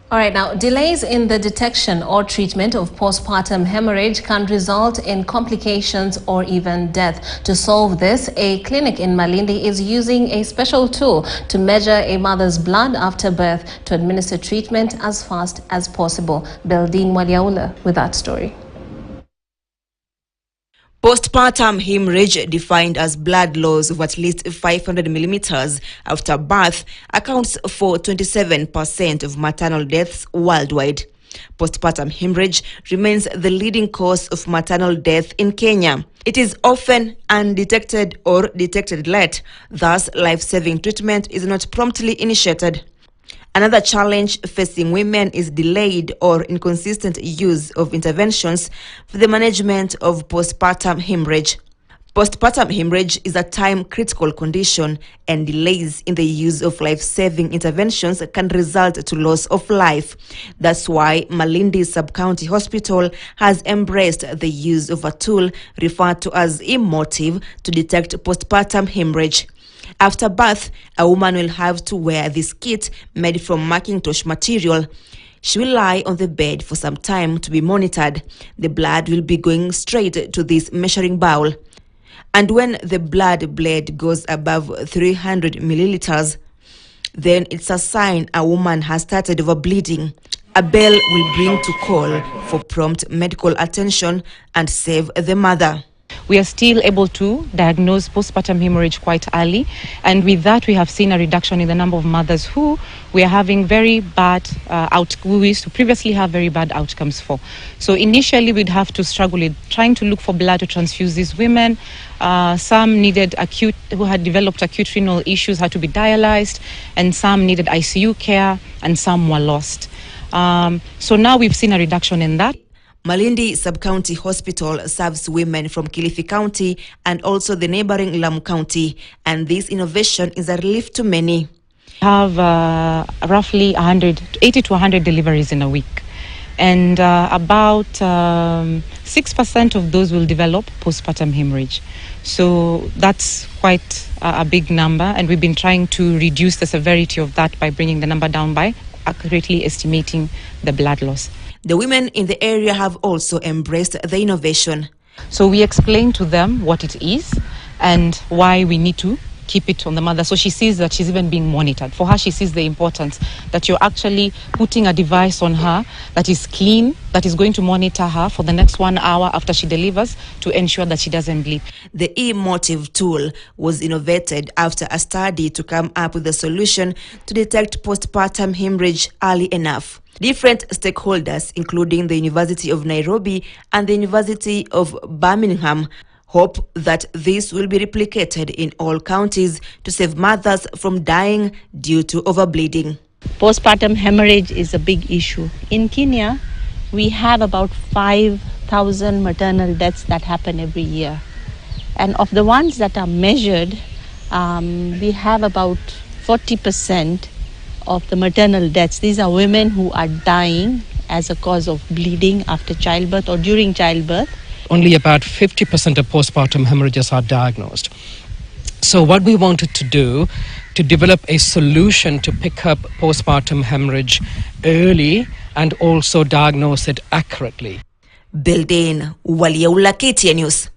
All right, now, delays in the detection or treatment of postpartum hemorrhage can result in complications or even death. To solve this, a clinic in Malindi is using a special tool to measure a mother's blood after birth to administer treatment as fast as possible. Beldine Waliaula with that story. Postpartum hemorrhage, defined as blood loss of at least 500 millimeters after birth, accounts for 27% of maternal deaths worldwide. Postpartum hemorrhage remains the leading cause of maternal death in Kenya. It is often undetected or detected late, thus life-saving treatment is not promptly initiated. Another challenge facing women is delayed or inconsistent use of interventions for the management of postpartum hemorrhage. Postpartum hemorrhage is a time-critical condition, and delays in the use of life-saving interventions can result to loss of life. That's why Malindi Sub-County Hospital has embraced the use of a tool referred to as emotive to detect postpartum hemorrhage. After birth, a woman will have to wear this kit made from Macintosh material. She will lie on the bed for some time to be monitored. The blood will be going straight to this measuring bowl. And when the blood bled goes above 300 milliliters, then it's a sign a woman has started overbleeding. A bell will bring to call for prompt medical attention and save the mother. We are still able to diagnose postpartum hemorrhage quite early, and with that we have seen a reduction in the number of mothers who we are having very bad we used to previously have very bad outcomes for. So initially we'd have to struggle with trying to look for blood to transfuse these women. Some needed who had developed acute renal issues had to be dialyzed, and some needed ICU care, and some were lost. So now we've seen a reduction in that. Malindi Sub-County Hospital serves women from Kilifi County and also the neighboring Lamu County, and this innovation is a relief to many. We have roughly 80 to 100 deliveries in a week, and about 6% of those will develop postpartum hemorrhage. So that's quite a big number, and we've been trying to reduce the severity of that by bringing the number down by accurately estimating the blood loss. The women in the area have also embraced the innovation. So we explain to them what it is and why we need to keep it on the mother. So she sees that she's even being monitored. For her, she sees the importance that you're actually putting a device on her that is clean, that is going to monitor her for the next 1 hour after she delivers to ensure that she doesn't bleed. The emotive tool was innovated after a study to come up with a solution to detect postpartum hemorrhage early enough. Different stakeholders, including the University of Nairobi and the University of Birmingham, hope that this will be replicated in all counties to save mothers from dying due to overbleeding. Postpartum hemorrhage is a big issue. In Kenya, we have about 5,000 maternal deaths that happen every year. And of the ones that are measured, we have about 40% of the maternal deaths. These are women who are dying as a cause of bleeding after childbirth or during childbirth. Only about 50% of postpartum hemorrhages are diagnosed. So what we wanted to do, to develop a solution to pick up postpartum hemorrhage early and also diagnose it accurately. Beldine Waliaula, KTN News.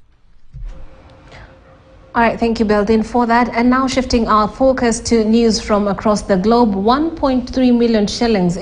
All right, thank you, Beldin, for that. And now shifting our focus to news from across the globe, 1.3 million shillings